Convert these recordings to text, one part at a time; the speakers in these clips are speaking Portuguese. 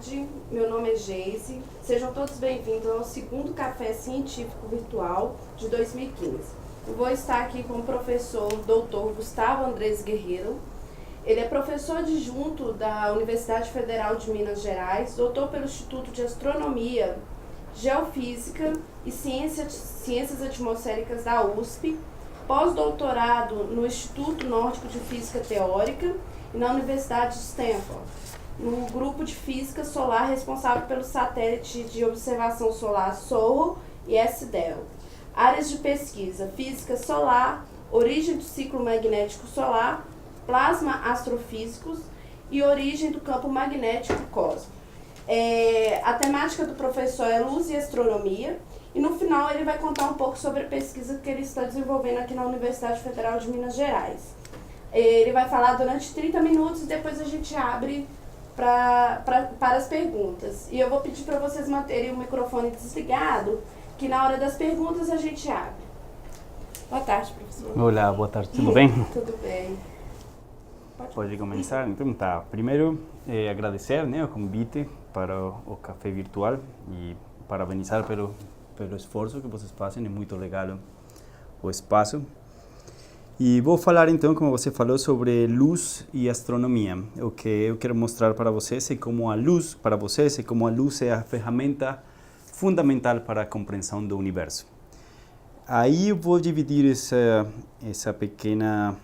tarde, meu nome é Geise. Sejam todos bem-vindos ao segundo Café Científico Virtual de 2015. Eu vou estar aqui com o professor Dr. Gustavo Andrés Guerreiro. Ele é professor adjunto da Universidade Federal de Minas Gerais, doutor pelo Instituto de Astronomia, Geofísica e Ciências Atmosféricas da USP, pós-doutorado no Instituto Nórdico de Física Teórica e na Universidade de Stanford, no grupo de Física Solar responsável pelo satélite de observação solar SOHO e SDEL. Áreas de pesquisa: física solar, origem do ciclo magnético solar, plasma astrofísicos e origem do campo magnético cósmico. A temática do professor é luz e astronomia, e no final ele vai contar um pouco sobre a pesquisa que ele está desenvolvendo aqui na Universidade Federal de Minas Gerais. Ele vai falar durante 30 minutos e depois a gente abre para as perguntas. E eu vou pedir para vocês manterem o microfone desligado, que na hora das perguntas a gente abre. Boa tarde, professor. Olá, boa tarde, tudo bem? Tudo bem. Pode começar? Então tá. Primeiro, agradecer, né, o convite para o café virtual e parabenizar pelo esforço que vocês fazem, é muito legal o espaço. E vou falar então, como você falou, sobre luz e astronomia. O que eu quero mostrar para vocês é como a luz, é a ferramenta fundamental para a compreensão do universo. Aí eu vou dividir esse pequeno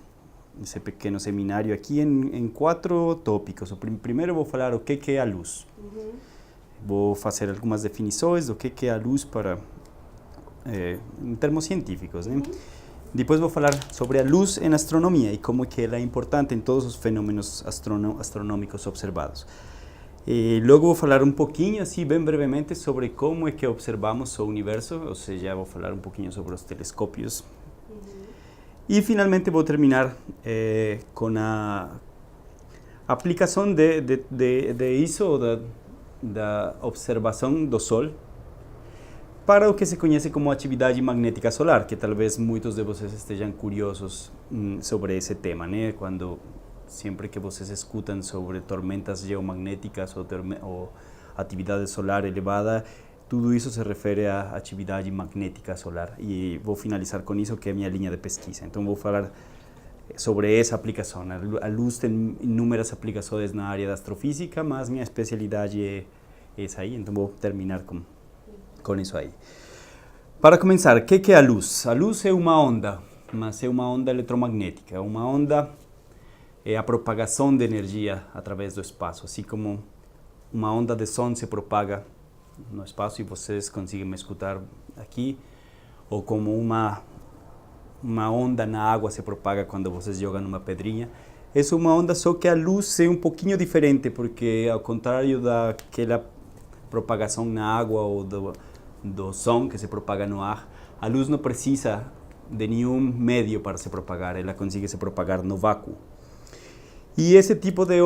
seminário aqui em 4 tópicos. Primeiro eu vou falar o que é a luz. Vou fazer algumas definições do que é a luz em termos científicos, né? Depois vou falar sobre a luz em astronomia e como que ela é importante em todos os fenômenos astronômicos observados. E logo vou falar um pouquinho, assim, bem brevemente, sobre como é que observamos o universo, ou seja, vou falar um pouquinho sobre os telescópios. E finalmente vou terminar com a aplicação disso, da observação do Sol, para o que se conhece como atividade magnética solar, que talvez muitos de vocês estejam curiosos sobre esse tema, né? Sempre que vocês escutam sobre tormentas geomagnéticas ou atividade solar elevada, tudo isso se refere à atividade magnética solar. E vou finalizar com isso, que é a minha linha de pesquisa. Então vou falar sobre essa aplicação. A luz tem inúmeras aplicações na área da astrofísica, mas minha especialidade é essa aí, então vou terminar com isso aí. Para começar, o que é a luz? A luz é uma onda, mas é uma onda eletromagnética. Uma onda é a propagação de energia através do espaço, assim como uma onda de som se propaga no espaço e vocês conseguem me escutar aqui, ou como uma onda na água se propaga quando vocês jogam uma pedrinha. Essa é uma onda, só que a luz é um pouquinho diferente, porque ao contrário daquela propagação na água ou do som que se propaga no ar, a luz não precisa de nenhum meio para se propagar, ela consegue se propagar no vácuo. E esse tipo de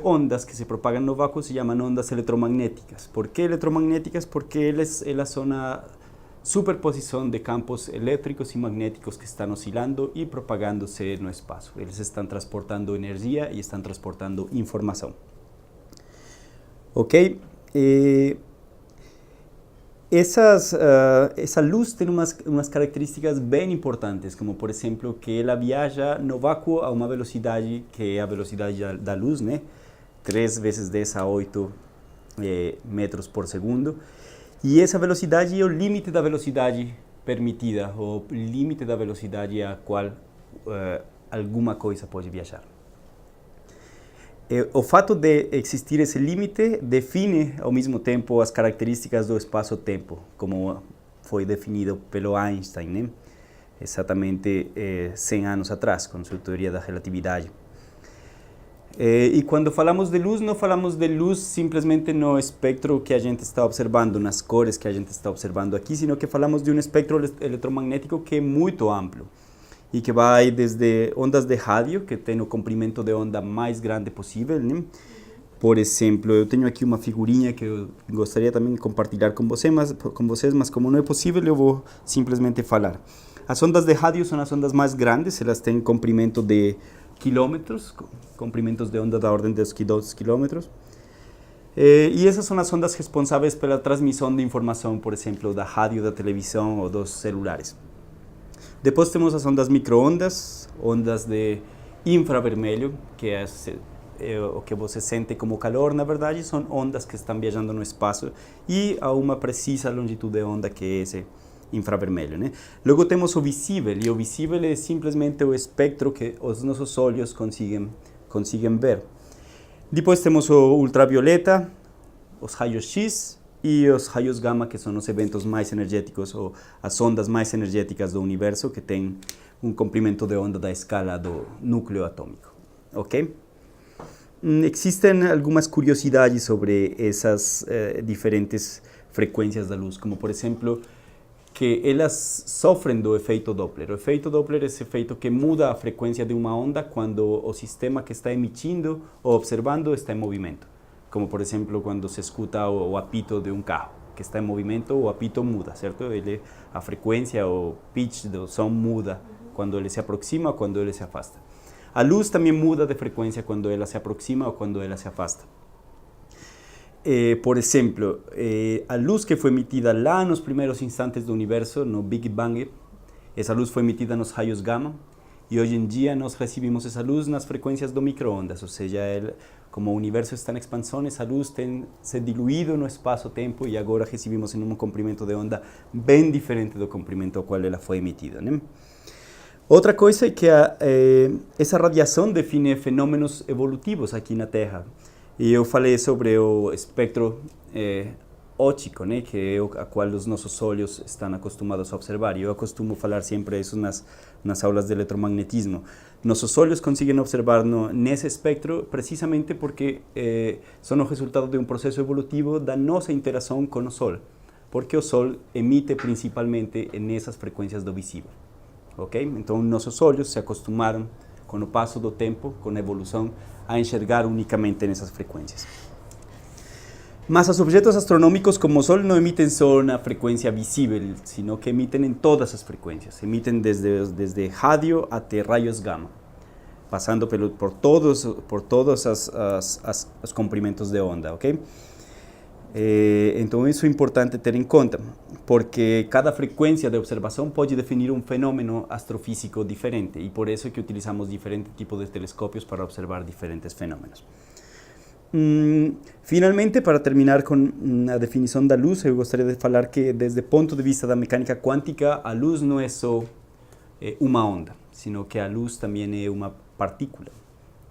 ondas que se propagam no vácuo se chamam ondas eletromagnéticas. Por que eletromagnéticas? Porque elas são a superposição de campos elétricos e magnéticos que estão oscilando e propagando-se no espaço. Eles estão transportando energia e estão transportando informação. Ok? Essa luz tem umas características bem importantes, como por exemplo que ela viaja no vácuo a uma velocidade que é a velocidade da luz, né? 3 vezes 10 a 8 metros por segundo. E essa velocidade é o limite da velocidade permitida, o limite da velocidade a qual alguma coisa pode viajar. O fato de existir esse limite define ao mesmo tempo as características do espaço-tempo, como foi definido pelo Einstein, né? Exatamente 100 anos atrás, com sua teoria da relatividade. E quando falamos de luz, não falamos de luz simplesmente no espectro que a gente está observando, nas cores que a gente está observando aqui, sino que falamos de um espectro eletromagnético que é muito amplo e que vai desde ondas de rádio, que tem o comprimento de onda mais grande possível, né? Por exemplo, eu tenho aqui uma figurinha que eu gostaria também de compartilhar com vocês, mas como não é possível, eu vou simplesmente falar. As ondas de rádio são as ondas mais grandes, elas têm comprimento de quilômetros, comprimentos de onda da ordem de 2 quilômetros. E essas são as ondas responsáveis pela transmissão de informação, por exemplo, da rádio, da televisão ou dos celulares. Depois temos as ondas micro-ondas, ondas de infravermelho, que é o que você sente como calor, na verdade, são ondas que estão viajando no espaço e a uma precisa longitude de onda, que é esse infravermelho, né? Logo temos o visível, e o visível é simplesmente o espectro que os nossos olhos conseguem ver. Depois temos o ultravioleta, os raios X e os raios gama, que são os eventos mais energéticos ou as ondas mais energéticas do universo, que têm um comprimento de onda da escala do núcleo atômico. Ok? Existem algumas curiosidades sobre essas diferentes frequências da luz, como por exemplo, que elas sofrem do efeito Doppler. O efeito Doppler é esse efeito que muda a frequência de uma onda quando o sistema que está emitindo ou observando está em movimento. Como por exemplo, quando se escuta o apito de um carro que está em movimento, o apito muda, certo? A frequência, o pitch do som muda quando ele se aproxima ou quando ele se afasta. A luz também muda de frequência quando ela se aproxima ou quando ela se afasta. Por exemplo, a luz que foi emitida lá nos primeiros instantes do universo, no Big Bang, essa luz foi emitida nos raios gama, e hoje em dia nós recebemos essa luz nas frequências do micro-ondas, ou seja, como o universo está em expansão, essa luz tem se diluído no espaço-tempo e agora recebemos em um comprimento de onda bem diferente do comprimento ao qual ela foi emitida, né? Outra coisa é que essa radiação define fenômenos evolutivos aqui na Terra. E eu falei sobre o espectro óptico, né, que é a qual os nossos olhos estão acostumados a observar. E eu costumo falar sempre isso nas aulas de eletromagnetismo. Nossos olhos conseguem observar nesse espectro precisamente porque são o resultado de um processo evolutivo da nossa interação com o Sol. Porque o Sol emite principalmente nessas frequências do visível. Okay? Então, nossos olhos se acostumaram, com o passo do tempo, com a evolução, a enxergar unicamente nessas frequências. Mas os objetos astronômicos como o Sol não emitem só na frequência visível, sino que emitem em todas as frequências. Emitem desde rádio até raios gama, passando por todos os comprimentos de onda, ok? Então isso é importante ter em conta, porque cada frequência de observação pode definir um fenômeno astrofísico diferente, e por isso é que utilizamos diferentes tipos de telescópios para observar diferentes fenômenos. Finalmente, para terminar com a definição da luz, eu gostaria de falar que, desde o ponto de vista da mecânica quântica, a luz não é só uma onda, sino que a luz também é uma partícula,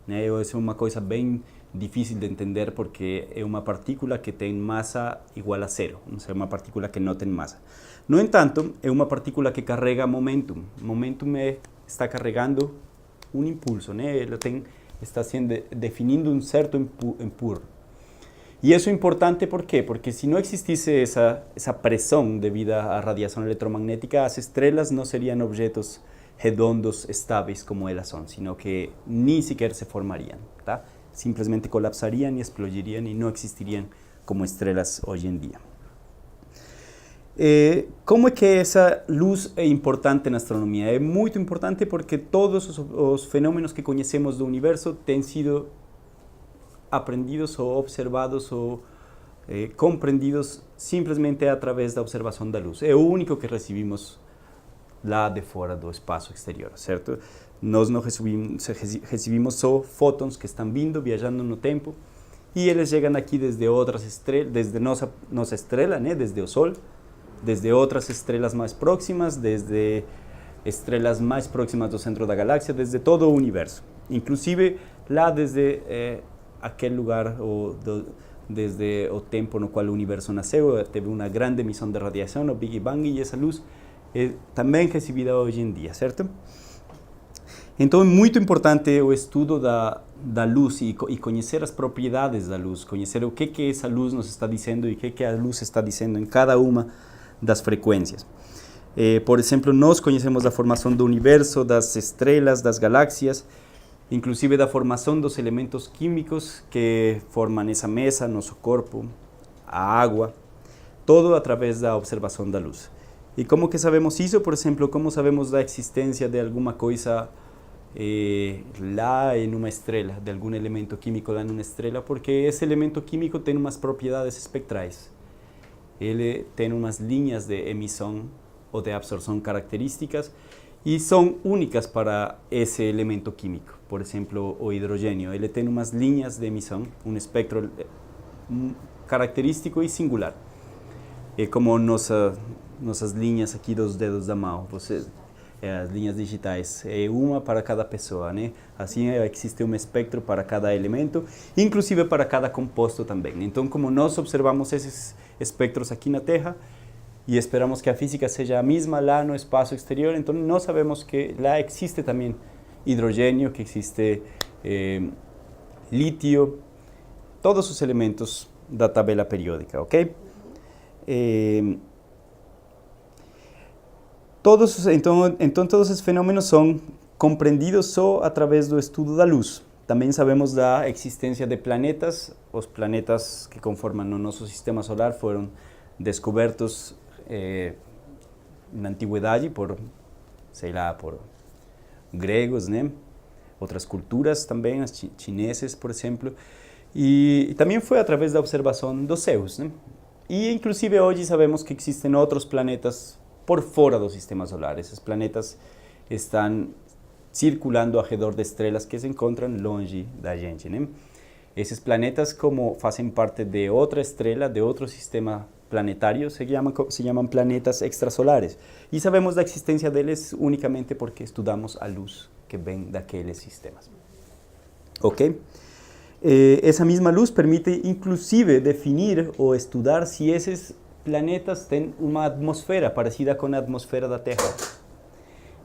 né? Isso é uma coisa bem difícil de entender, porque é uma partícula que tem massa igual a zero, não é uma partícula que não tem massa. No entanto, é uma partícula que carrega momentum. Momentum está carregando um impulso, né? Ela está definindo um certo empurro. E isso é importante, por quê? Porque se não existisse essa pressão devido à radiação eletromagnética, as estrelas não seriam objetos redondos estáveis como elas são, sino que nem sequer se formariam, tá? Simplesmente colapsariam e explodiriam e não existiriam como estrelas hoje em dia. Como é que essa luz é importante na astronomia? É muito importante porque todos os fenômenos que conhecemos do universo têm sido aprendidos ou observados ou compreendidos simplesmente através da observação da luz. É o único que recebemos lá de fora do espaço exterior, certo? Nós não recebemos só fótons que estão vindo, viajando no tempo, e eles chegam aqui desde outras estrelas, desde nossa estrela, né, desde o Sol, desde outras estrelas mais próximas, desde estrelas mais próximas do centro da galáxia, desde todo o universo. Inclusive, lá desde aquele lugar, desde o tempo no qual o universo nasceu, teve uma grande emissão de radiação, o Big Bang, e essa luz é também recebida hoje em dia, certo? Então é muito importante o estudo da luz e conhecer as propriedades da luz, conhecer o que essa luz nos está dizendo e o que a luz está dizendo em cada uma das frequências. Por exemplo, nós conhecemos a formação do universo, das estrelas, das galáxias, inclusive da formação dos elementos químicos que formam essa mesa, nosso corpo, a água, todo através da observação da luz. E como que sabemos isso? Por exemplo, como sabemos da existência de alguma coisa lá em uma estrela, de algum elemento químico lá numa estrela, porque esse elemento químico tem umas propriedades espectrais. Ele tem umas linhas de emissão ou de absorção características e são únicas para esse elemento químico. Por exemplo, o hidrogênio, ele tem umas linhas de emissão, um espectro característico e singular. É como nossas linhas aqui dos dedos da mão, as linhas digitais, é uma para cada pessoa, né? Assim existe um espectro para cada elemento, inclusive para cada composto também. Então, como nós observamos esses espectros aqui na Terra e esperamos que a física seja a mesma lá no espaço exterior, então nós sabemos que lá existe também hidrogênio, que existe lítio, todos os elementos da tabela periódica, ok? Então todos esses fenômenos são compreendidos só através do estudo da luz. Também sabemos da existência de planetas. Os planetas que conformam o nosso sistema solar foram descobertos na antiguidade por gregos, né? Outras culturas também, os chineses, por exemplo. E também foi através da observação dos céus, né? E inclusive hoje sabemos que existem outros planetas por fora do sistema solar. Esses planetas estão circulando ao redor de estrelas que se encontram longe da gente, né? Esses planetas, como fazem parte de outra estrela, de outro sistema planetário, se chamam planetas extrasolares. E sabemos da existência deles unicamente porque estudamos a luz que vem daqueles sistemas. Ok? Essa mesma luz permite, inclusive, definir ou estudar se esses planetas têm uma atmosfera parecida com a atmosfera da Terra.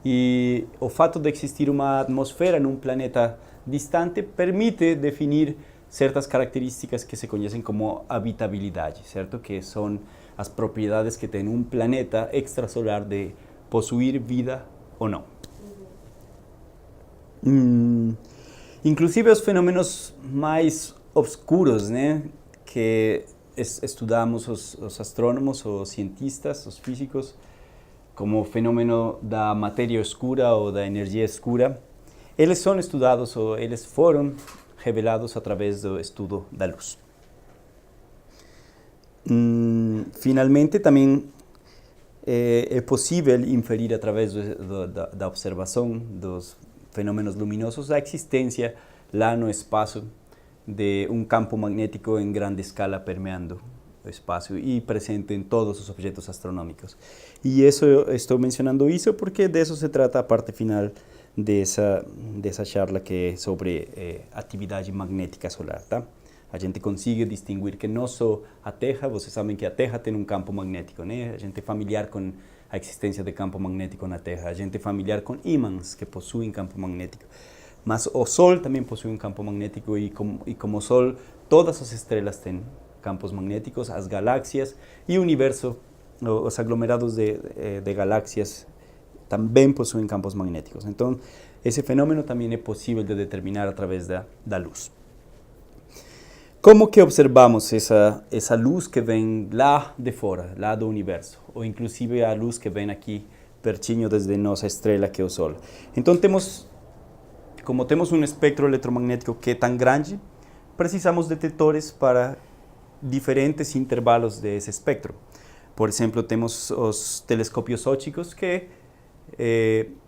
E o fato de existir uma atmosfera num planeta distante permite definir certas características que se conhecem como habitabilidade, certo? Que são as propriedades que tem um planeta extrasolar de possuir vida ou não. Inclusive os fenômenos mais obscuros, né, que estudamos os astrônomos, os cientistas, os físicos, como o fenômeno da matéria escura ou da energia escura, eles são estudados ou eles foram revelados através do estudo da luz. Finalmente, também é possível inferir através da observação dos fenômenos luminosos a existência lá no espaço de um campo magnético em grande escala permeando o espaço e presente em todos os objetos astronômicos. E estou mencionando isso porque de isso se trata a parte final dessa charla, que é sobre atividade magnética solar, tá? A gente consegue distinguir que não só a Terra, vocês sabem que a Terra tem um campo magnético, né? A gente é familiar com a existência de campo magnético na Terra, a gente é familiar com ímãs que possuem campo magnético. Mas o Sol também possui um campo magnético e como o Sol, todas as estrelas têm campos magnéticos, as galáxias e o universo, os aglomerados de galáxias também possuem campos magnéticos. Então, esse fenômeno também é possível de determinar através da luz. Como que observamos essa luz que vem lá de fora, lá do universo, ou inclusive a luz que vem aqui pertinho desde nossa estrela, que é o Sol? Então, como temos um espectro eletromagnético que é tão grande, precisamos de detectores para diferentes intervalos desse espectro. Por exemplo, temos os telescópios ópticos que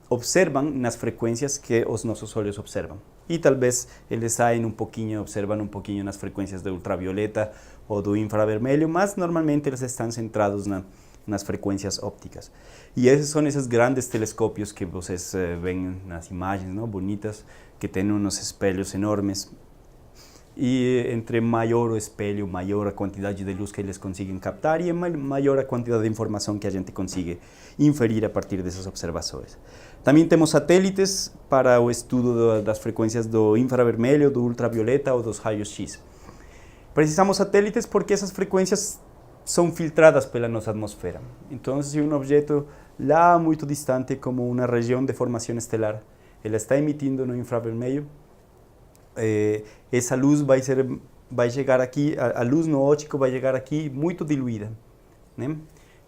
observam nas frequências que os nossos olhos observam. E talvez eles observam um pouquinho nas frequências do ultravioleta ou do infravermelho, mas normalmente eles estão centrados nas frequências ópticas. E esses são esses grandes telescópios que vocês veem nas imagens, não? Bonitas, que têm uns espelhos enormes. E entre maior o espelho, maior a quantidade de luz que eles conseguem captar e maior a quantidade de informação que a gente consegue inferir a partir dessas observações. Também temos satélites para o estudo das frequências do infravermelho, do ultravioleta ou dos raios-x. Precisamos satélites porque essas frequências são filtradas pela nossa atmosfera. Então, se um objeto lá muito distante, como uma região de formação estelar, ela está emitindo no infravermelho, essa luz vai chegar aqui, a luz no óptico vai chegar aqui muito diluída, né?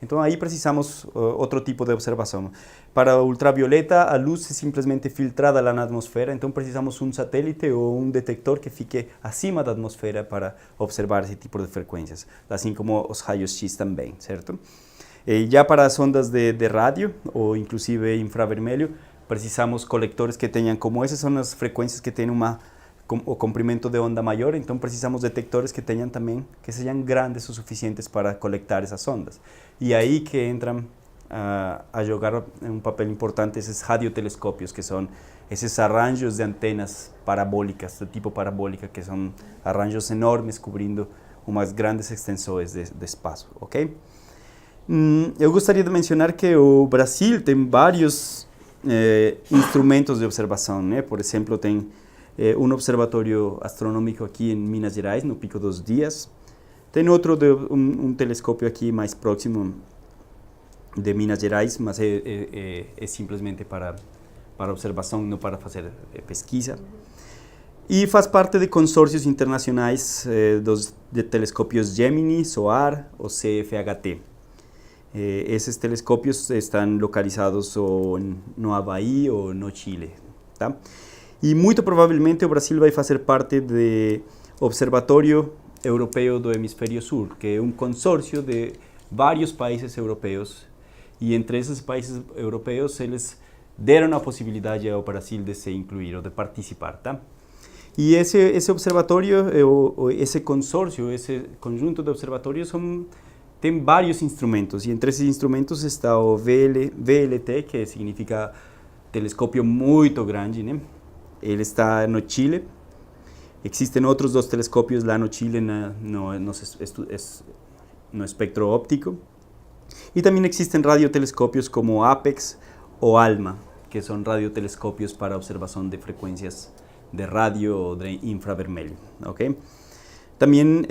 Então aí precisamos outro tipo de observação. Para ultravioleta, a luz é simplesmente filtrada lá na atmosfera, então precisamos um satélite ou um detector que fique acima da atmosfera para observar esse tipo de frequências, assim como os raios-x também, certo? E já para as ondas de rádio ou inclusive infravermelho, precisamos coletores que tenham, como essas são as frequências que têm o comprimento de onda maior, então precisamos detectores que tenham também, que sejam grandes o suficientes para coletar essas ondas. E aí que entram a jogar um papel importante esses radiotelescópios, que são esses arranjos de antenas parabólicas, de tipo parabólica, que são arranjos enormes cobrindo umas grandes extensões de espaço, ok? Eu gostaria de mencionar que o Brasil tem vários instrumentos de observação, né? Por exemplo, tem um observatório astronômico aqui em Minas Gerais, no Pico dos Dias. Tem outro, um telescópio aqui mais próximo de Minas Gerais, mas é simplesmente para observação, não para fazer pesquisa. E faz parte de consórcios internacionais de telescópios Gemini, SOAR ou CFHT. Esses telescópios estão localizados no Havaí ou no Chile, tá? E muito provavelmente o Brasil vai fazer parte do Observatório Europeu do Hemisfério Sul, que é um consórcio de vários países europeus. E entre esses países europeus, eles deram a possibilidade ao Brasil de se incluir ou de participar, tá? E esse observatório, esse consórcio, esse conjunto de observatórios tem vários instrumentos. E entre esses instrumentos está o VLT, que significa telescópio muito grande, né? Ele está no Chile. Existem outros 2 telescópios lá no Chile no espectro óptico. E também existem radiotelescópios como APEX ou ALMA, que são radiotelescópios para observação de frequências de rádio ou de infravermelho, ok? Também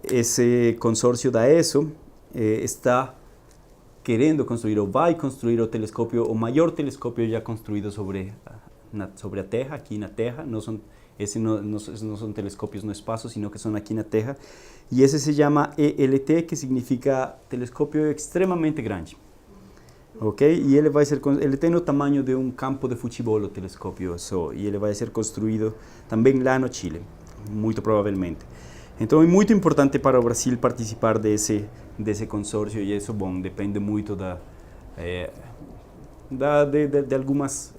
esse consórcio da ESO está querendo construir ou vai construir o maior telescópio já construído sobre a Terra, aqui na Terra. Esses não são telescópios no espaço, sino que são aqui na Terra. E esse se chama ELT, que significa telescópio extremamente grande. Ok? E ele tem o tamanho de um campo de futebol, o telescópio só. E ele vai ser construído também lá no Chile, muito provavelmente. Então é muito importante para o Brasil participar desse consórcio, e isso, bom, depende muito de algumas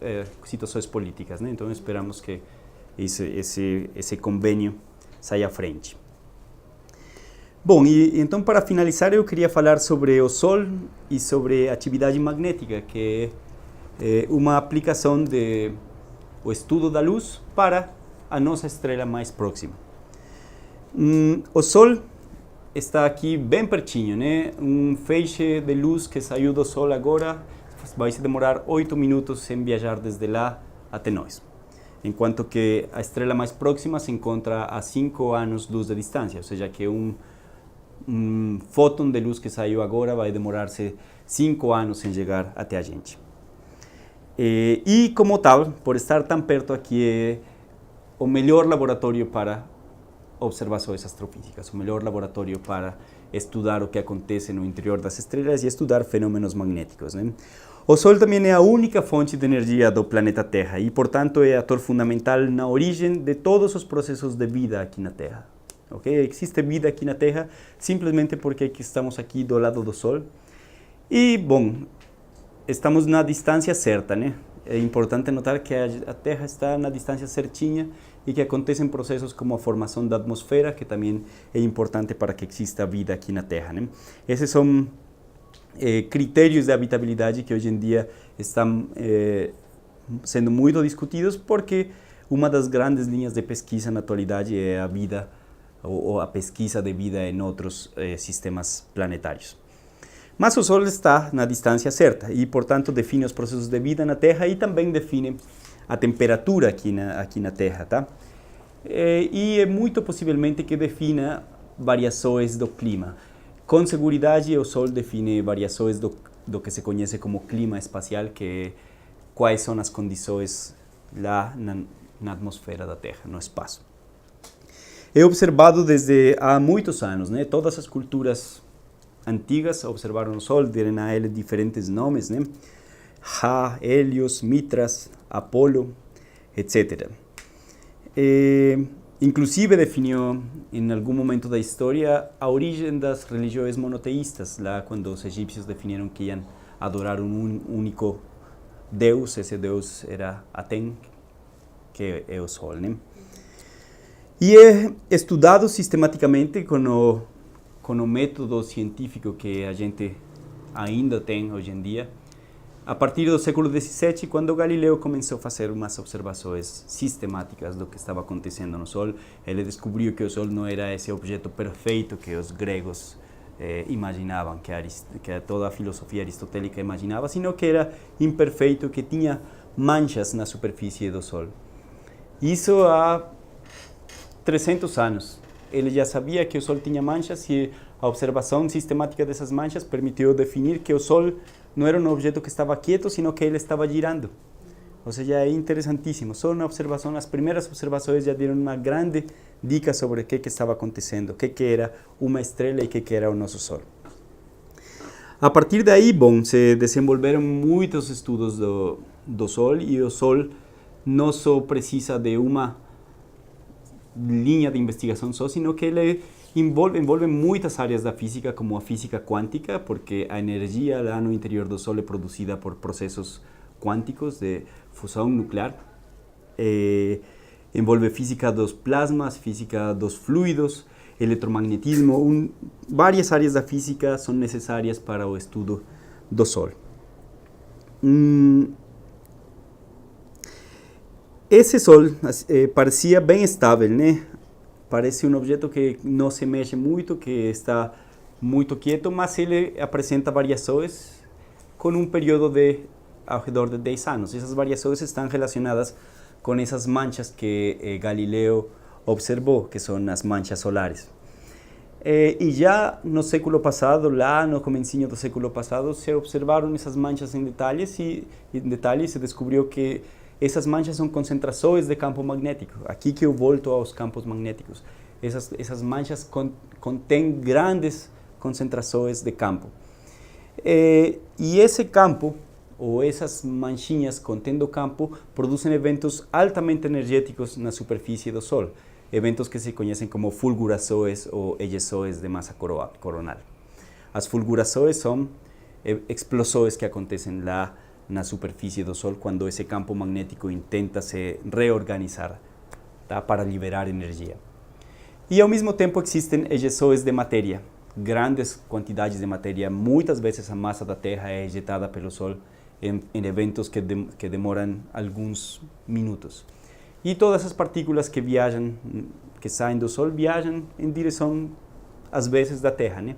situações políticas, né? Então esperamos que esse convênio saia à frente. Bom, e então para finalizar eu queria falar sobre o Sol e sobre atividade magnética, que é uma aplicação do estudo da luz para a nossa estrela mais próxima. O Sol está aqui bem pertinho, né? Um feixe de luz que saiu do Sol agora vai se demorar 8 minutos em viajar desde lá até nós. Enquanto que a estrela mais próxima se encontra a 5 anos-luz de distância, ou seja, que um fóton de luz que saiu agora vai demorar-se 5 anos em chegar até a gente. E como tal, por estar tão perto aqui, é o melhor laboratório para observações astrofísicas, o melhor laboratório para estudar o que acontece no interior das estrelas e estudar fenômenos magnéticos, né? O Sol também é a única fonte de energia do planeta Terra e, portanto, é ator fundamental na origem de todos os processos de vida aqui na Terra. Okay? Existe vida aqui na Terra simplesmente porque estamos aqui do lado do Sol. E, bom, estamos na distância certa, né? É importante notar que a Terra está na distância certinha e que acontecem processos como a formação da atmosfera, que também é importante para que exista vida aqui na Terra, né? Esses são critérios de habitabilidade que hoje em dia estão sendo muito discutidos, porque uma das grandes linhas de pesquisa na atualidade é a vida ou a pesquisa de vida em outros sistemas planetários. Mas o Sol está na distância certa e, portanto, define os processos de vida na Terra e também define a temperatura aqui na Terra, tá? E é muito possivelmente que defina variações do clima. Com segurança, o Sol define variações do que se conhece como clima espacial, que é quais são as condições lá na atmosfera da Terra, no espaço. É observado desde há muitos anos, né? Todas as culturas antigas observaram o Sol, deram a ele diferentes nomes, né? Ra, Helios, Mitras, Apolo, etc. Inclusive definiu, em algum momento da história, a origem das religiões monoteístas, lá quando os egípcios definiram que iam adorar um único Deus. Esse Deus era Aten, que é o Sol, né? E é estudado sistematicamente com o método científico que a gente ainda tem hoje em dia, a partir do século XVII, quando Galileu começou a fazer umas observações sistemáticas do que estava acontecendo no Sol. Ele descobriu que o Sol não era esse objeto perfeito que os gregos imaginavam, que toda a filosofia aristotélica imaginava, sino que era imperfeito, que tinha manchas na superfície do Sol. Isso há 300 anos. Ele já sabia que o Sol tinha manchas e a observação sistemática dessas manchas permitiu definir que o Sol não era um objeto que estava quieto, sino que ele estava girando. Ou seja, é interessantíssimo. Só na observação, as primeiras observações já deram uma grande dica sobre o que estava acontecendo, o que era uma estrela e o que era o nosso Sol. A partir daí, se desenvolveram muitos estudos do Sol, e o Sol não só precisa de uma linha de investigação só, sino que ele envolve muitas áreas da física, como a física quântica, porque a energia lá no interior do Sol é produzida por processos quânticos de fusão nuclear. Envolve física dos plasmas, física dos fluidos, eletromagnetismo. Várias áreas da física são necessárias para o estudo do Sol. Esse Sol parecia bem estável, né? Parece um objeto que não se mexe muito, que está muito quieto, mas ele apresenta variações com um período de ao redor de 10 anos. Essas variações estão relacionadas com essas manchas que Galileu observou, que são as manchas solares. E já no século passado, lá no comecinho do século passado, se observaram essas manchas em detalhes e se descobriu que essas manchas são concentrações de campo magnético. Aqui que eu volto aos campos magnéticos. Essas manchas contêm grandes concentrações de campo. E esse campo, ou essas manchinhas contendo campo, produzem eventos altamente energéticos na superfície do Sol. Eventos que se conhecem como fulgurações ou ejeções de massa coronal. As fulgurações são explosões que acontecem lá na superfície do Sol quando esse campo magnético intenta se reorganizar, tá, para liberar energia. E ao mesmo tempo existem ejeções de matéria, grandes quantidades de matéria. Muitas vezes a massa da Terra é ejetada pelo Sol em eventos que demoram alguns minutos. E todas as partículas que viajam, que saem do Sol, viajam em direção, às vezes, da Terra, né?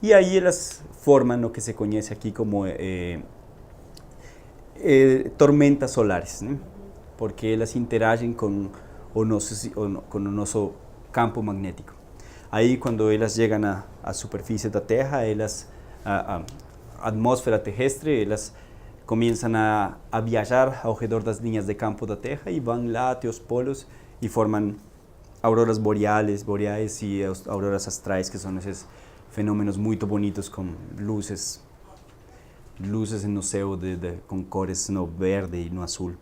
E aí elas formam o que se conhece aqui como tormentas solares, né? Porque elas interagem com o nosso campo magnético. Aí, quando elas chegam à superfície da Terra, a atmosfera terrestre, elas começam a viajar ao redor das linhas de campo da Terra e vão lá até os polos e formam auroras boreais e auroras astrais, que são esses fenômenos muito bonitos com luzes no céu com cores no verde e no azul.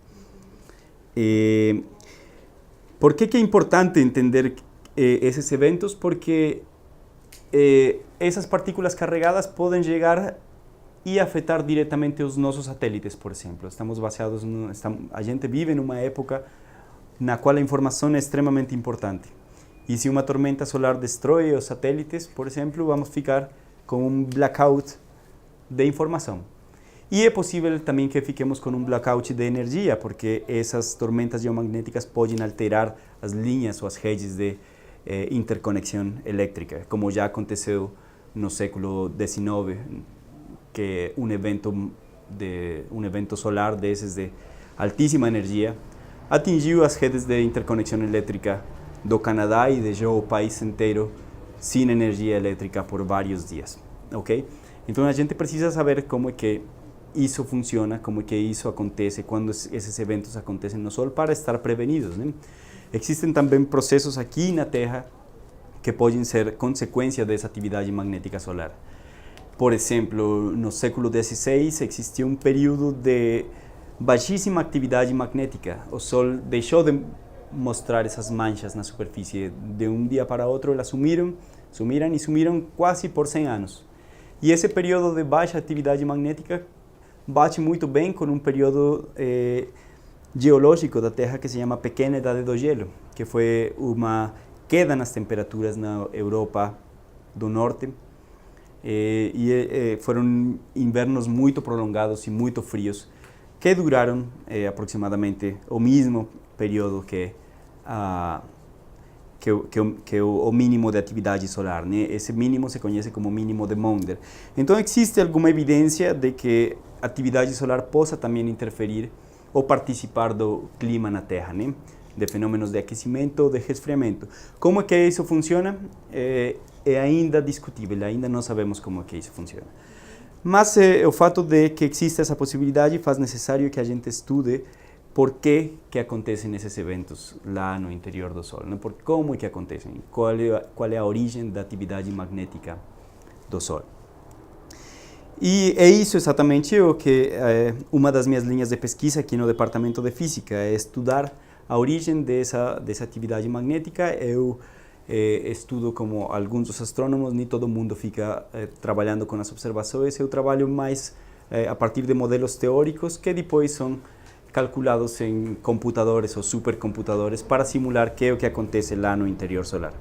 Por que é importante entender esses eventos? Porque essas partículas carregadas podem chegar e afetar diretamente os nossos satélites, por exemplo. A gente vive numa época na qual a informação é extremamente importante. E se uma tormenta solar destrói os satélites, por exemplo, vamos ficar com um blackout de informação. E é possível também que fiquemos com um blackout de energia, porque essas tormentas geomagnéticas podem alterar as linhas ou as redes de interconexão elétrica, como já aconteceu no século XIX, que um evento solar desses de altíssima energia atingiu as redes de interconexão elétrica do Canadá e deixou o país inteiro sem energia elétrica por vários dias, ok? Então a gente precisa saber como é que isso funciona, como é que isso acontece, quando esses eventos acontecem no Sol, para estar prevenidos, né? Existem também processos aqui na Terra que podem ser consequência dessa atividade magnética solar. por exemplo, no século XVI existia um período de baixíssima atividade magnética. O Sol deixou de mostrar essas manchas na superfície. De um dia para outro, elas sumiram quase por 100 anos. E esse período de baixa atividade magnética bate muito bem com um período geológico da Terra que se chama Pequena Idade do Gelo, que foi uma queda nas temperaturas na Europa do Norte. Foram invernos muito prolongados e muito frios, que duraram aproximadamente o mesmo período que o mínimo de atividade solar, né? Esse mínimo se conhece como mínimo de Maunder. Então existe alguma evidência de que a atividade solar possa também interferir ou participar do clima na Terra, né? De fenômenos de aquecimento ou de resfriamento. Como é que isso funciona? É ainda discutível, ainda não sabemos como é que isso funciona. Mas o fato de que existe essa possibilidade faz necessário que a gente estude por que acontecem esses eventos lá no interior do Sol, né? Como é que acontecem, qual é a origem da atividade magnética do Sol. E é isso exatamente o que uma das minhas linhas de pesquisa aqui no Departamento de Física, é estudar a origem dessa atividade magnética. Eu estudo como alguns dos astrônomos, nem todo mundo fica trabalhando com as observações. Eu trabalho mais a partir de modelos teóricos que depois são calculados em computadores ou supercomputadores para simular o que acontece lá no interior solar.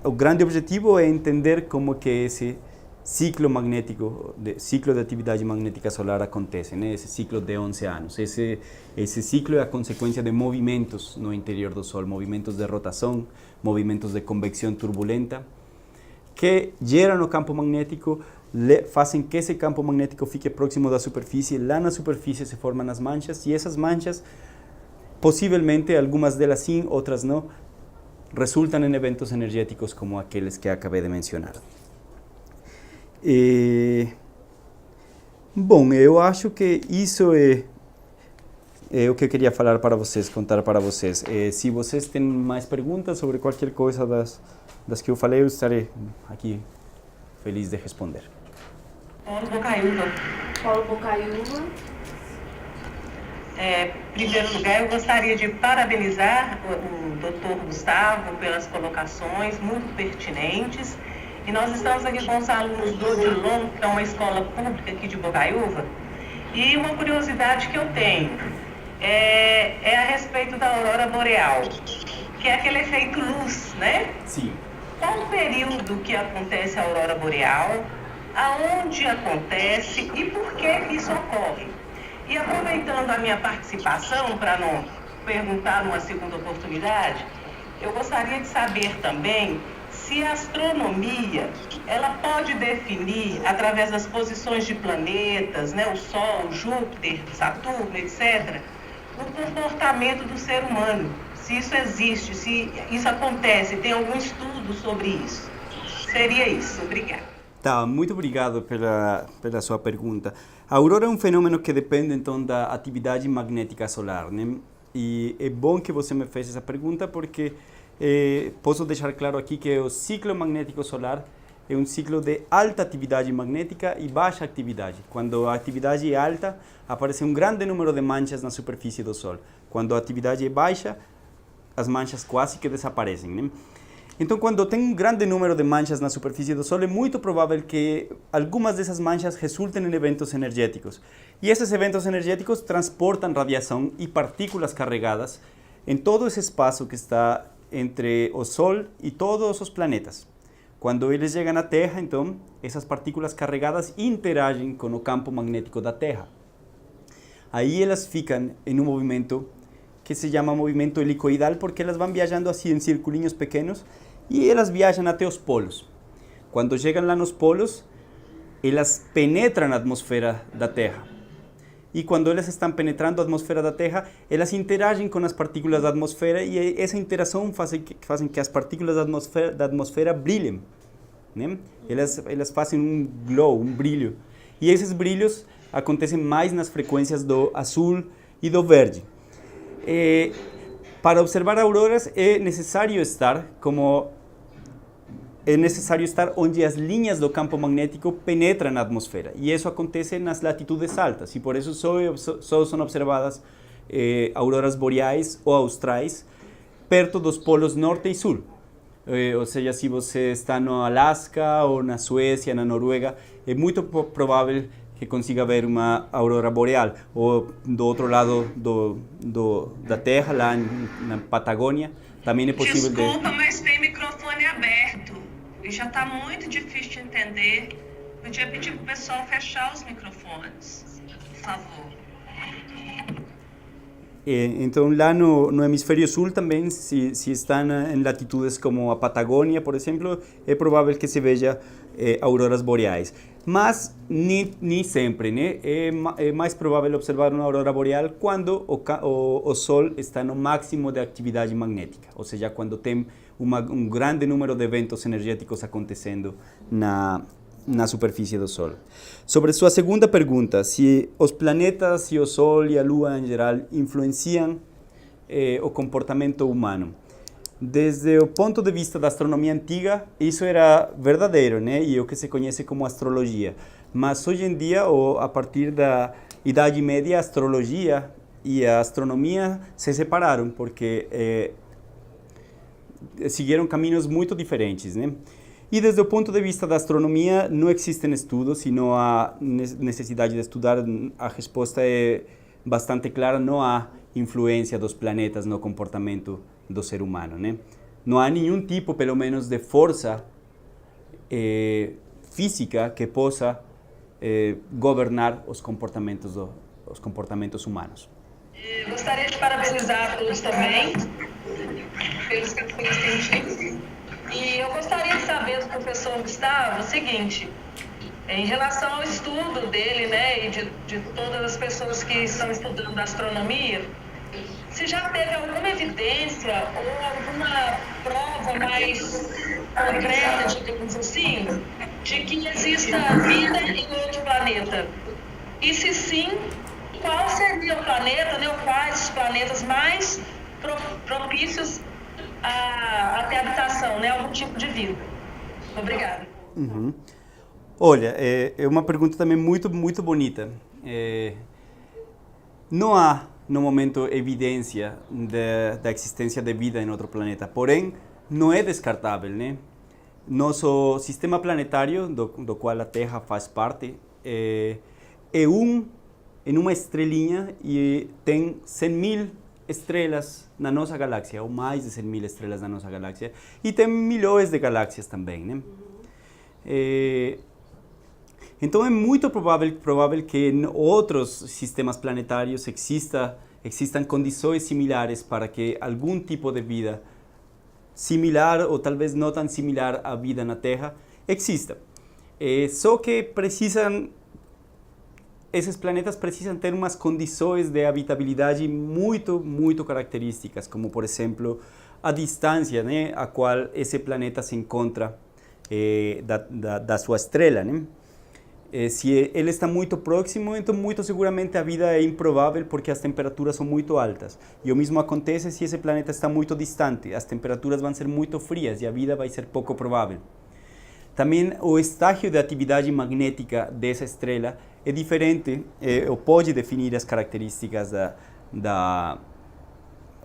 O grande objetivo é entender como que esse ciclo magnético, ciclo de atividade magnética solar acontece, né? Esse ciclo de 11 anos. Esse ciclo é a consequência de movimentos no interior do Sol, movimentos de rotação, movimentos de convecção turbulenta, que geram o campo magnético, fazem que esse campo magnético fique próximo da superfície. Lá na superfície se formam as manchas, e essas manchas, possivelmente, algumas delas sim, outras não, resultam em eventos energéticos como aqueles que acabei de mencionar. Bom, eu acho que isso é o que eu queria falar para vocês, contar para vocês. Se vocês têm mais perguntas sobre qualquer coisa das que eu falei, eu estarei aqui feliz de responder. Paulo Bocaiúva. Em primeiro lugar, eu gostaria de parabenizar o Dr. Gustavo pelas colocações muito pertinentes. E nós estamos aqui com os alunos do Odilon, que é uma escola pública aqui de Bocaiúva. E uma curiosidade que eu tenho é a respeito da aurora boreal, que é aquele efeito luz, né? Sim. Qual o período que acontece a aurora boreal, aonde acontece e por que isso ocorre? E aproveitando a minha participação, para não perguntar numa segunda oportunidade, eu gostaria de saber também se a astronomia ela pode definir, através das posições de planetas, né, o Sol, Júpiter, Saturno, etc., o comportamento do ser humano. Se isso existe, se isso acontece, tem algum estudo sobre isso? Seria isso. Obrigada. Tá, muito obrigado pela sua pergunta. A aurora é um fenômeno que depende, então, da atividade magnética solar, né? E é bom que você me fez essa pergunta, porque posso deixar claro aqui que o ciclo magnético solar é um ciclo de alta atividade magnética e baixa atividade. Quando a atividade é alta, aparece um grande número de manchas na superfície do Sol. Quando a atividade é baixa, as manchas quase que desaparecem, né? Então, quando tem um grande número de manchas na superfície do Sol, é muito provável que algumas dessas manchas resultem em eventos energéticos. E esses eventos energéticos transportam radiação e partículas carregadas em todo esse espaço que está entre o Sol e todos os planetas. Quando eles chegam à Terra, então, essas partículas carregadas interagem com o campo magnético da Terra. Aí elas ficam em um movimento que se chama movimento helicoidal, porque elas vão viajando assim em circulinhos pequenos e elas viajam até os polos. Quando chegam lá nos polos, elas penetram a atmosfera da Terra. E quando elas estão penetrando a atmosfera da Terra, elas interagem com as partículas da atmosfera e essa interação faz que as partículas da atmosfera brilhem, né? Elas fazem um glow, um brilho. E esses brilhos acontecem mais nas frequências do azul e do verde. Para observar auroras é necessário estar, como é necessário estar onde as linhas do campo magnético penetram na atmosfera. E isso acontece nas latitudes altas. E por isso só são observadas auroras boreais ou austrais perto dos polos norte e sul. Ou seja, se você está no Alasca ou na Suécia, na Noruega, é muito provável que consiga ver uma aurora boreal. Ou do outro lado da Terra, lá na Patagônia, também é possível. Desculpa, mas tem microfone aberto. E já está muito difícil de entender. Podia pedir para o pessoal fechar os microfones, por favor. Então, lá no hemisfério sul também, se estão em latitudes como a Patagônia, por exemplo, é provável que se veja auroras boreais. Mas nem sempre, né? É mais provável observar uma aurora boreal quando o Sol está no máximo de atividade magnética, ou seja, quando tem um grande número de eventos energéticos acontecendo na superfície do Sol. Sobre sua segunda pergunta, se os planetas e o Sol e a Lua em geral influenciam o comportamento humano. Desde o ponto de vista da astronomia antiga, isso era verdadeiro, né? E o que se conhece como astrologia. Mas hoje em dia, ou a partir da Idade Média, a astrologia e a astronomia se separaram, porque seguiram caminhos muito diferentes, né? E desde o ponto de vista da astronomia, não existem estudos e não há necessidade de estudar. A resposta é bastante clara, não há influência dos planetas no comportamento do ser humano, né? Não há nenhum tipo, pelo menos, de força física que possa governar os comportamentos humanos. Gostaria de parabenizar a todos também pelos capítulos científicos. E eu gostaria de saber do professor Gustavo o seguinte, em relação ao estudo dele, né, e de todas as pessoas que estão estudando astronomia, se já teve alguma evidência ou alguma prova mais concreta, digamos assim, de que exista vida em outro planeta? E se sim, qual seria o planeta, né, ou quais os planetas mais propícios a ter habitação, né, algum tipo de vida? Obrigada. Uhum. Olha, é uma pergunta também muito, muito bonita. Não há, no momento, evidência da existência de vida em outro planeta. Porém, não é descartável, né? Nosso sistema planetário, do qual a Terra faz parte, é em uma estrelinha e tem 100.000 estrelas na nossa galáxia, ou mais de 100.000 estrelas na nossa galáxia, e tem milhões de galáxias também, né? Então é muito provável que em outros sistemas planetários existam condições similares para que algum tipo de vida similar, ou talvez não tão similar à vida na Terra, exista. Só que esses planetas precisam ter umas condições de habitabilidade muito, muito características, como, por exemplo, a distância, né, a qual esse planeta se encontra da sua estrela, né? Se ele está muito próximo, então muito seguramente a vida é improvável porque as temperaturas são muito altas. E o mesmo acontece se esse planeta está muito distante, as temperaturas vão ser muito frias e a vida vai ser pouco provável. Também o estágio de atividade magnética dessa estrela é diferente, ou pode definir as características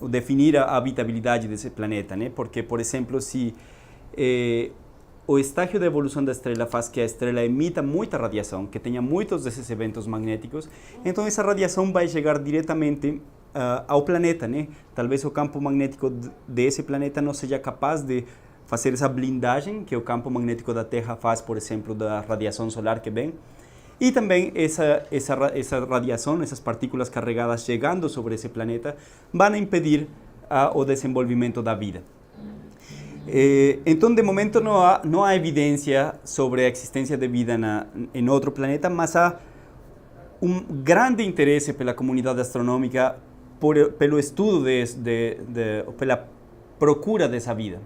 definir a habitabilidade desse planeta, né? Porque, por exemplo, se o estágio de evolução da estrela faz que a estrela emita muita radiação, que tenha muitos desses eventos magnéticos, então essa radiação vai chegar diretamente ao planeta, né? Talvez o campo magnético desse planeta não seja capaz de fazer essa blindagem que o campo magnético da Terra faz, por exemplo, da radiação solar que vem. E também essa radiação, essas partículas carregadas chegando sobre esse planeta, vão impedir o desenvolvimento da vida. Então, de momento, não há evidência sobre a existência de vida em outro planeta, mas há grande interesse pela comunidade astronômica pelo estudo pela procura dessa vida.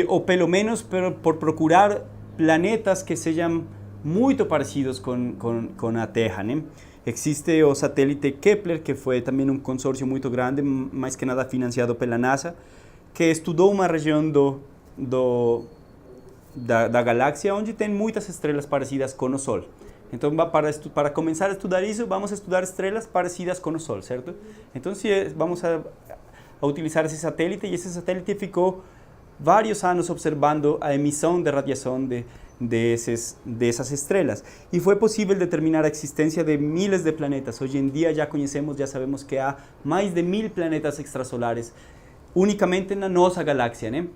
Ou pelo menos por procurar planetas que sejam muito parecidos com a Terra, né? Existe o satélite Kepler, que foi também um consórcio muito grande, mais que nada financiado pela NASA, que estudou uma região da galáxia, onde tem muitas estrelas parecidas com o Sol. Então, para começar a estudar isso, vamos a estudar estrelas parecidas com o Sol, certo? Então, vamos a utilizar esse satélite, e esse satélite ficou vários anos observando a emissão de radiação dessas estrelas. E foi possível determinar a existência de miles de planetas. Hoje em dia já conhecemos, já sabemos que há mais de 1000 planetas extrasolares unicamente na nossa galáxia, né?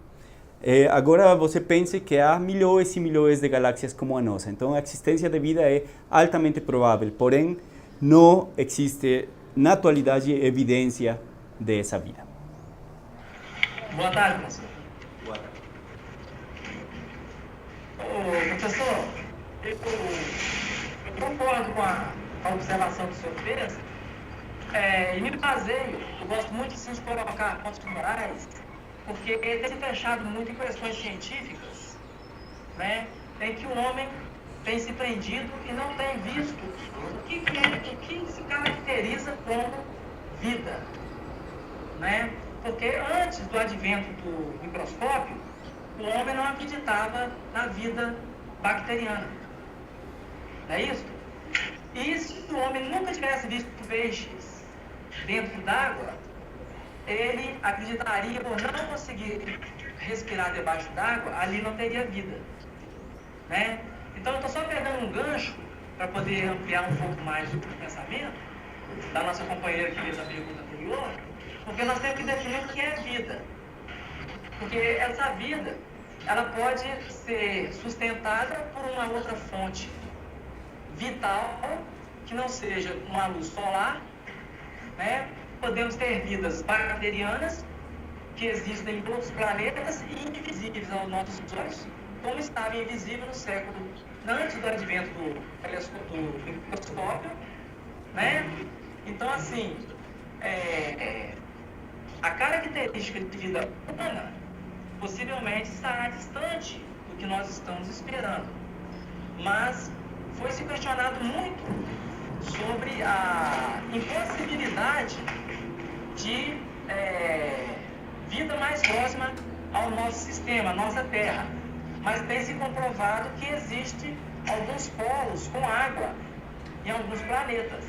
Agora você pense que há milhões e milhões de galáxias como a nossa. Então a existência de vida é altamente provável, porém não existe na atualidade evidência dessa vida. Boa tarde, professor. Boa tarde. Professor, eu concordo com a observação que o senhor fez, e me baseio, eu gosto muito de se colocar pontos morais, porque ele tem se fechado muito em questões científicas, né, em que o homem tem se prendido e não tem visto o que se caracteriza como vida, né? Porque antes do advento do microscópio, o homem não acreditava na vida bacteriana, não é isso? E se o homem nunca tivesse visto peixes dentro d'água, ele acreditaria, por não conseguir respirar debaixo d'água, ali não teria vida, né? Então eu estou só pegando um gancho para poder ampliar um pouco mais o pensamento da nossa companheira que fez a pergunta anterior, porque nós temos que definir o que é vida. Porque essa vida, ela pode ser sustentada por uma outra fonte vital, que não seja uma luz solar, né? Podemos ter vidas bacterianas, que existem em outros planetas e invisíveis aos nossos olhos, como estava invisível no século antes do advento do microscópio, né? Então, assim, a característica de vida humana possivelmente estará distante do que nós estamos esperando. Mas foi se questionado muito sobre a impossibilidade de vida mais próxima ao nosso sistema, à nossa Terra. Mas tem se comprovado que existe alguns polos com água em alguns planetas.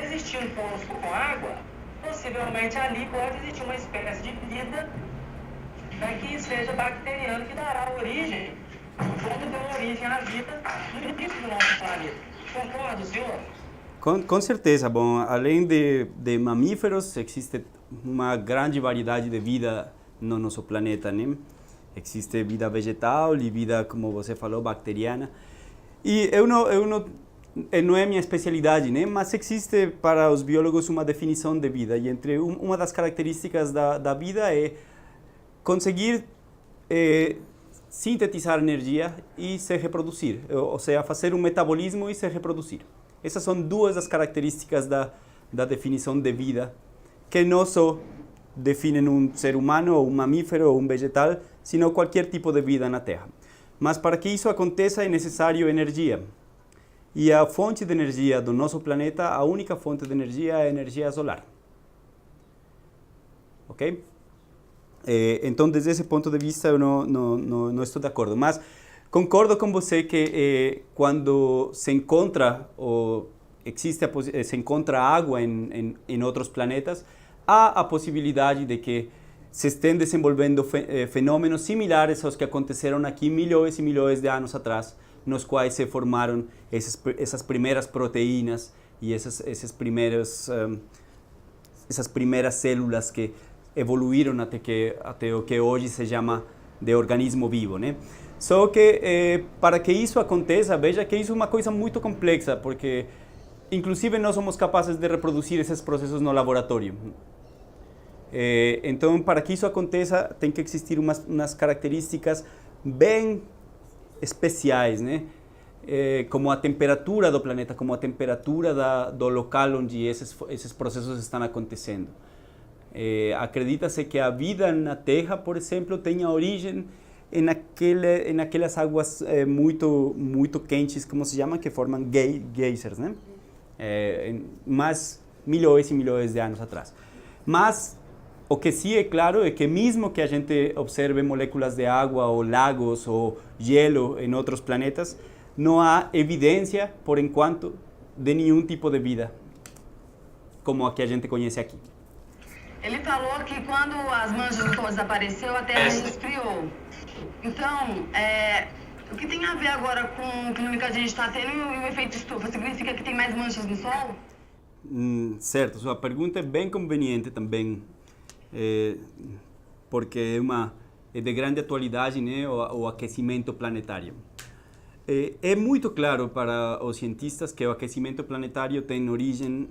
Existindo polos com água, possivelmente ali pode existir uma espécie de vida, né, que seja bacteriana, que dará origem, como deu origem à vida no início do nosso planeta. Concorda, senhor? Com certeza. Bom, além de mamíferos, existe uma grande variedade de vida no nosso planeta, né? Existe vida vegetal e vida, como você falou, bacteriana. E não é minha especialidade, né? Mas existe para os biólogos uma definição de vida. E entre uma das características da vida é conseguir sintetizar energia e se reproduzir. Ou seja, fazer um metabolismo e se reproduzir. Essas são duas das características da definição de vida, que não só definem um ser humano, ou um mamífero, ou um vegetal, sino qualquer tipo de vida na Terra. Mas para que isso aconteça é necessário energia. E a fonte de energia do nosso planeta, a única fonte de energia é a energia solar. Ok? Então, desde esse ponto de vista, eu não estou de acordo. Mas concordo com você que quando se encontra se encontra água em outros planetas, há a possibilidade de que se estén desenvolvendo fenômenos similares aos que aconteceram aqui milhões e milhões de anos atrás, nos quais se formaram essas primeiras proteínas e essas primeiras células que evoluíram até o que hoje se chama de organismo vivo, né? Só que para que isso aconteça, veja que isso é uma coisa muito complexa, porque inclusive nós somos capazes de reproduzir esses processos no laboratório. Então, para que isso aconteça, tem que existir umas características bem especiais, né? Como a temperatura do planeta, como a temperatura do local onde esses processos estão acontecendo. Acredita-se que a vida na Terra, por exemplo, tenha origem em aquelas águas muito quentes, como se chama, que formam geysers, né? Mais milhões e milhões de anos atrás. Mas O que sí es claro es que mismo que a gente observe moléculas de agua o lagos o hielo en otros planetas, no hay evidencia por enquanto de nenhum tipo de vida como a que a gente conhece aqui. Ele falou que quando as manchas do Sol desapareceu, a Terra esfriou. Então, o que tem a ver agora com o clima que a gente está tendo e o efeito estufa? Significa que tem mais manchas no Sol? Certo, sua pergunta é bem conveniente também, porque é de grande atualidade, né, o aquecimento planetário. É muito claro para os cientistas que o aquecimento planetário tem origem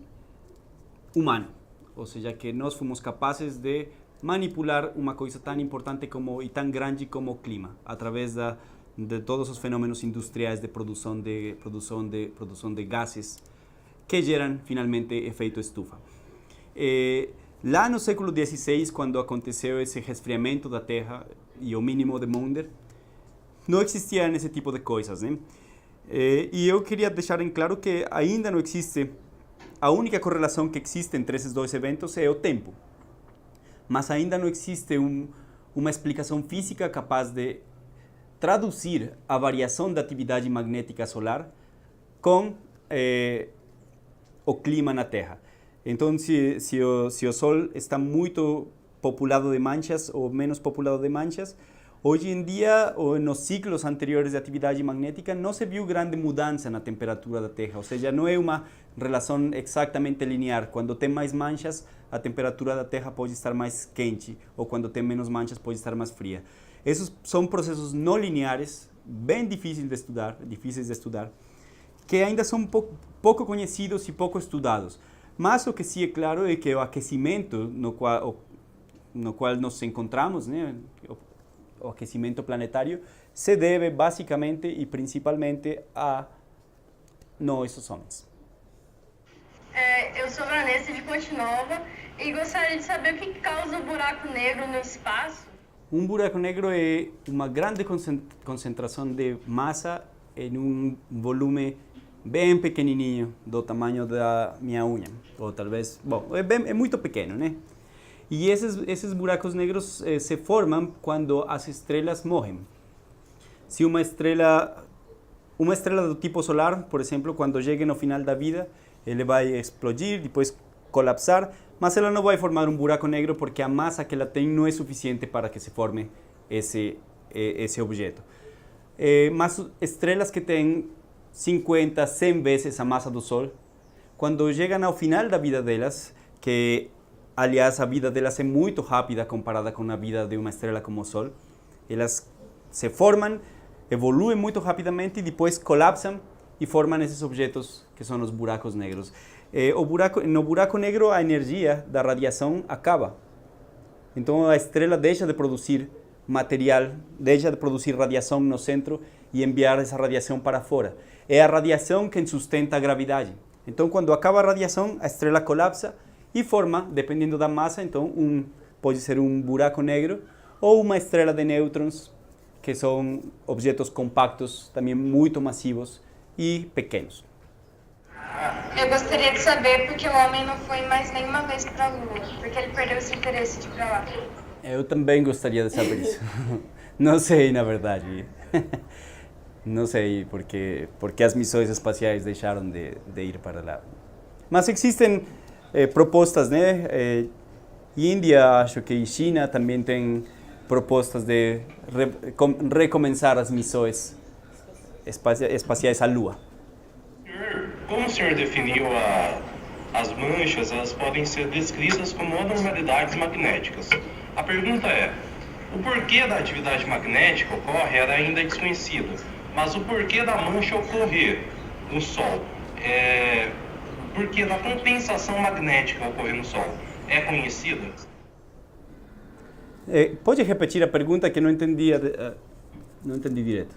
humana, ou seja, que nós fomos capazes de manipular uma coisa tão importante e tão grande como o clima, através de todos os fenômenos industriais de produção de gases que geram finalmente efeito estufa. Lá no século XVI, quando aconteceu esse resfriamento da Terra e o mínimo de Maunder, não existia esse tipo de coisas, né? E eu queria deixar em claro que ainda não existe. A única correlação que existe entre esses dois eventos é o tempo. Mas ainda não existe uma explicação física capaz de traduzir a variação da atividade magnética solar com o clima na Terra. Então, se o Sol está muito populado de manchas ou menos populado de manchas, hoje em dia, ou nos ciclos anteriores de atividade magnética, não se viu grande mudança na temperatura da Terra, ou seja, não é uma relação exatamente linear. Quando tem mais manchas, a temperatura da Terra pode estar mais quente, ou quando tem menos manchas, pode estar mais fria. Esses são processos não lineares, bem difíceis de estudar, que ainda são pouco conhecidos e pouco estudados. Mas o que sim é claro é que o aquecimento no qual nos encontramos, né, o aquecimento planetário, se deve basicamente e principalmente a nós, os homens. Eu sou Vanessa de Ponte Nova e gostaria de saber o que causa o buraco negro no espaço. Um buraco negro é uma grande concentração de massa em volume bem pequenininho, do tamanho da minha unha, ou talvez, é muito pequeno, né? E esses buracos negros se formam quando as estrelas morrem. Se uma estrela do tipo solar, por exemplo, quando chega no final da vida, ele vai explodir, depois colapsar, mas ela não vai formar um buraco negro porque a massa que ela tem não é suficiente para que se forme esse objeto. Mas estrelas que têm 50, 100 vezes a massa do Sol, quando chegam ao final da vida delas, que aliás a vida delas é muito rápida comparada com a vida de uma estrela como o Sol, elas se formam, evoluem muito rapidamente e depois colapsam e formam esses objetos que são os buracos negros. No buraco negro a energia da radiação acaba. Então a estrela deixa de produzir material, deixa de produzir radiação no centro e enviar essa radiação para fora. É a radiação que sustenta a gravidade. Então quando acaba a radiação, a estrela colapsa e forma, dependendo da massa, então pode ser um buraco negro ou uma estrela de nêutrons, que são objetos compactos, também muito massivos e pequenos. Eu gostaria de saber por que o homem não foi mais nenhuma vez para a Lua, porque ele perdeu esse interesse de ir para lá. Eu também gostaria de saber isso. Não sei, na verdade. Não sei porque as missões espaciais deixaram de ir para lá. Mas existem propostas, né? Índia, acho que China também tem propostas de recomeçar as missões espaciais à Lua. Como o senhor definiu as manchas, elas podem ser descritas como anormalidades magnéticas. A pergunta é, o porquê da atividade magnética ocorre era ainda desconhecido, mas o porquê da mancha ocorrer no Sol, o porquê da compensação magnética ocorrer no Sol, é conhecido? Pode repetir a pergunta que não entendi direito.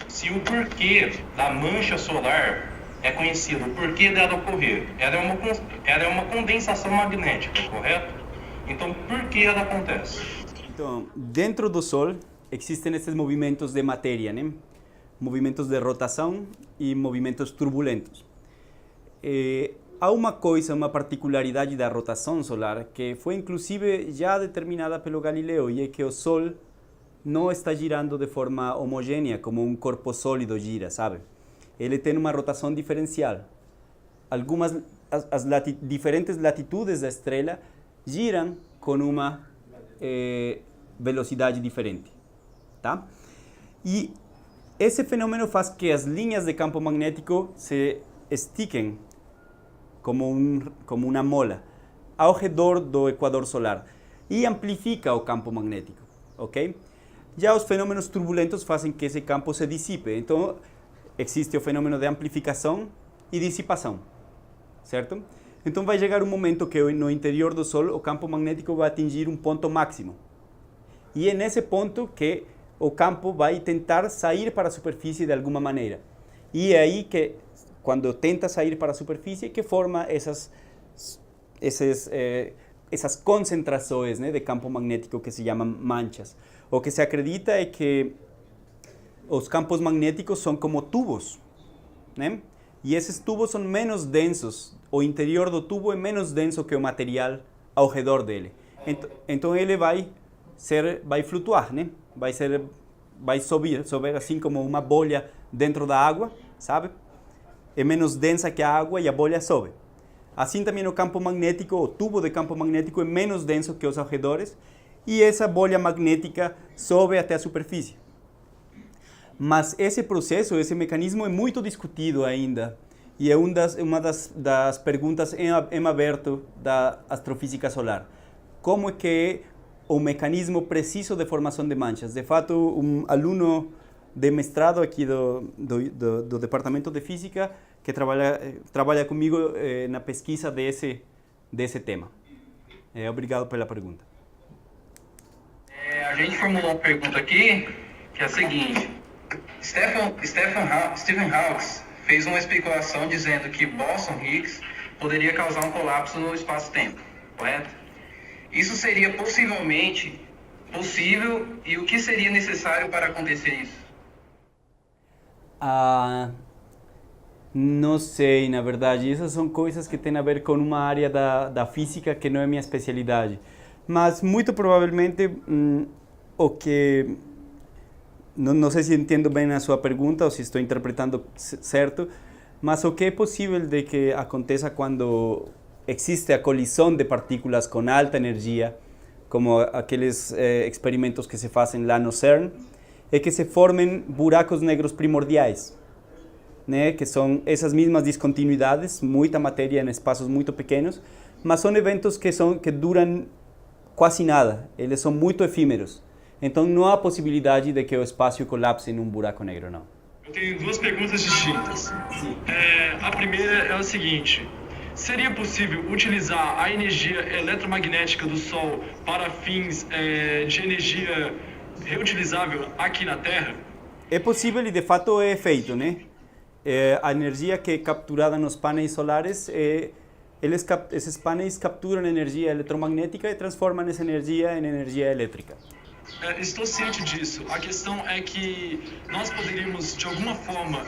Se o porquê da mancha solar é conhecido, o porquê dela ocorrer, ela é uma condensação magnética, correto? Então, por que ela acontece? Então, dentro do Sol existem esses movimentos de matéria, né? Movimentos de rotação e movimentos turbulentos. há uma coisa, uma particularidade da rotação solar que foi inclusive já determinada pelo Galileu, e é que o Sol não está girando de forma homogênea, como um corpo sólido gira, sabe? Ele tem uma rotação diferencial. As diferentes latitudes da estrela giram com uma velocidade diferente, tá? E esse fenômeno faz que as linhas de campo magnético se estiquem como uma mola ao redor do equador solar e amplifica o campo magnético, ok? Já os fenômenos turbulentos fazem que esse campo se dissipe. Então, existe o fenômeno de amplificação e dissipação, certo? Então, vai chegar um momento que no interior do Sol o campo magnético vai atingir um ponto máximo. E é nesse ponto que o campo vai tentar sair para a superfície de alguma maneira. E é aí que, quando tenta sair para a superfície, que forma essas concentrações, né, de campo magnético que se chamam manchas. O que se acredita é que os campos magnéticos são como tubos, né? E esses tubos são menos densos. O interior do tubo é menos denso que o material ao redor dele. Então ele vai flutuar, né? Vai subir assim como uma bolha dentro da água, sabe? É menos densa que a água e a bolha sobe. Assim também o campo magnético, o tubo de campo magnético é menos denso que os arredores e essa bolha magnética sobe até a superfície. Mas esse processo, esse mecanismo é muito discutido ainda e é uma das perguntas em aberto da astrofísica solar. Como é que é o mecanismo preciso de formação de manchas? De fato, um aluno de mestrado aqui do Departamento de Física que trabalha comigo na pesquisa desse tema. Obrigado pela pergunta. A gente formulou uma pergunta aqui, que é a seguinte. Stephen Hawking fez uma especulação dizendo que Boston-Higgs poderia causar um colapso no espaço-tempo, correto? Isso seria possivelmente possível, e o que seria necessário para acontecer isso? Não sei, na verdade. Essas são coisas que têm a ver com uma área da física que não é minha especialidade. Mas, muito provavelmente, o que... Não sei se entendo bem a sua pergunta ou se estou interpretando certo, mas o que é possível de que aconteça quando existe a colisão de partículas com alta energia, como aqueles experimentos que se fazem lá no CERN, é que se formem buracos negros primordiais, né? Que são essas mesmas descontinuidades, muita matéria em espaços muito pequenos, mas são eventos que duram quase nada, eles são muito efímeros. Então não há possibilidade de que o espaço colapse em um buraco negro, não. Eu tenho duas perguntas distintas. A primeira é o seguinte: seria possível utilizar a energia eletromagnética do Sol para fins de energia reutilizável aqui na Terra? É possível e de fato é feito, né? A energia que é capturada nos painéis solares, esses painéis capturam energia eletromagnética e transformam essa energia em energia elétrica. Estou ciente disso. A questão é que nós poderíamos, de alguma forma,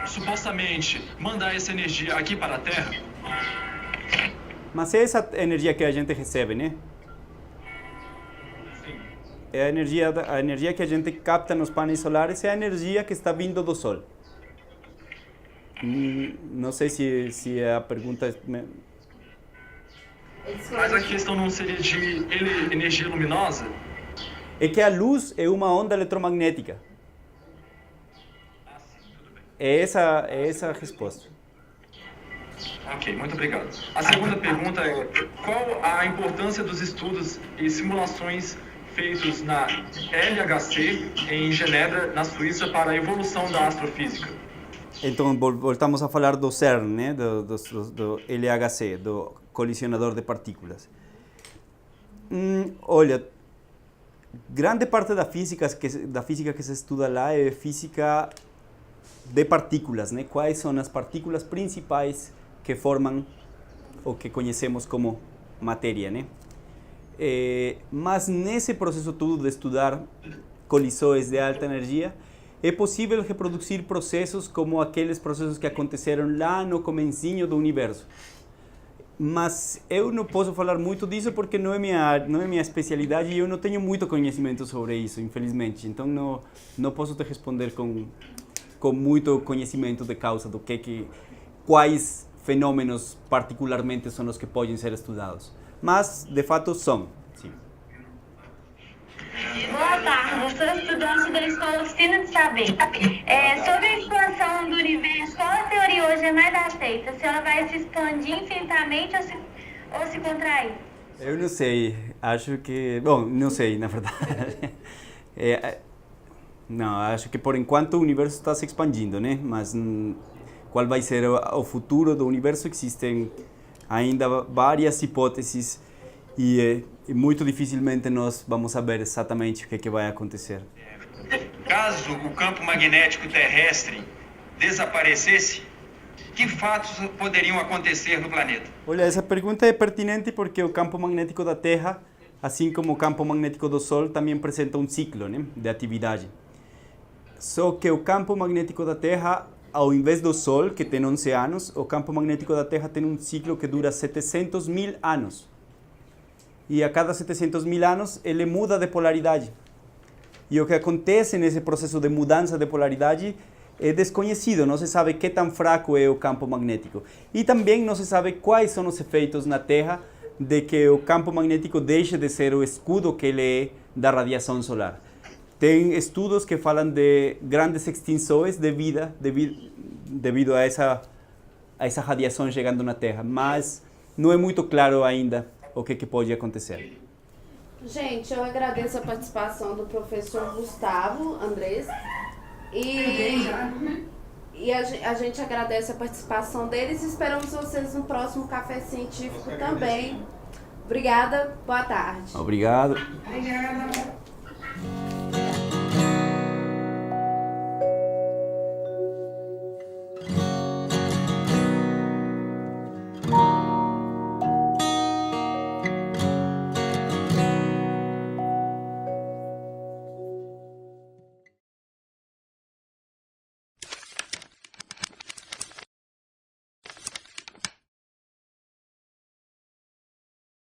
supostamente, mandar essa energia aqui para a Terra? Mas é essa energia que a gente recebe, né? É a energia que a gente capta nos painéis solares, é a energia que está vindo do Sol. Não sei se a pergunta... Mas a questão não seria de energia luminosa? É que a luz é uma onda eletromagnética. É essa a resposta. Ok, muito obrigado. A segunda pergunta é: qual a importância dos estudos e simulações feitos na LHC, em Genebra, na Suíça, para a evolução da astrofísica? Então, voltamos a falar do CERN, né? do LHC, do colisionador de partículas. Olha, grande parte da física que se estuda lá é física de partículas, né? Quais são as partículas principais que formam o que conhecemos como matéria, né? Mas nesse processo todo de estudar colisões de alta energia, é possível reproduzir processos como aqueles processos que aconteceram lá no comecinho do universo. Mas eu não posso falar muito disso porque não é minha especialidade e eu não tenho muito conhecimento sobre isso, infelizmente. Então não posso te responder com muito conhecimento de causa do quais fenômenos particularmente são os que podem ser estudados. Mas, de fato, são. Sim. Boa tarde, eu sou estudante da Escola Oficina de Saber. Sobre a expansão do universo, qual a teoria hoje é mais aceita? Se ela vai se expandir infinitamente ou se contrair? Eu não sei, acho que... Bom, não sei, na verdade. Não, acho que por enquanto o universo está se expandindo, né? Mas qual vai ser o futuro do universo? Existem ainda várias hipóteses e muito dificilmente nós vamos saber exatamente o que vai acontecer. Caso o campo magnético terrestre desaparecesse, que fatos poderiam acontecer no planeta? Olha, essa pergunta é pertinente porque o campo magnético da Terra, assim como o campo magnético do Sol, também apresenta um ciclo, né, de atividade. Só que o campo magnético da Terra, ao invés do Sol, que tem 11 anos, o campo magnético da Terra tem um ciclo que dura 700.000 anos. E a cada 700.000 anos ele muda de polaridade. E o que acontece nesse processo de mudança de polaridade é desconhecido, não se sabe que tão fraco é o campo magnético. E também não se sabe quais são os efeitos na Terra de que o campo magnético deixe de ser o escudo que ele é da radiação solar. Tem estudos que falam de grandes extinções de vida devido a essa radiação chegando na Terra, mas não é muito claro ainda o que pode acontecer. Gente, eu agradeço a participação do professor Gustavo Andrés e a gente agradece a participação deles e esperamos vocês no próximo Café Científico também. Obrigada, boa tarde. Obrigado. Obrigada.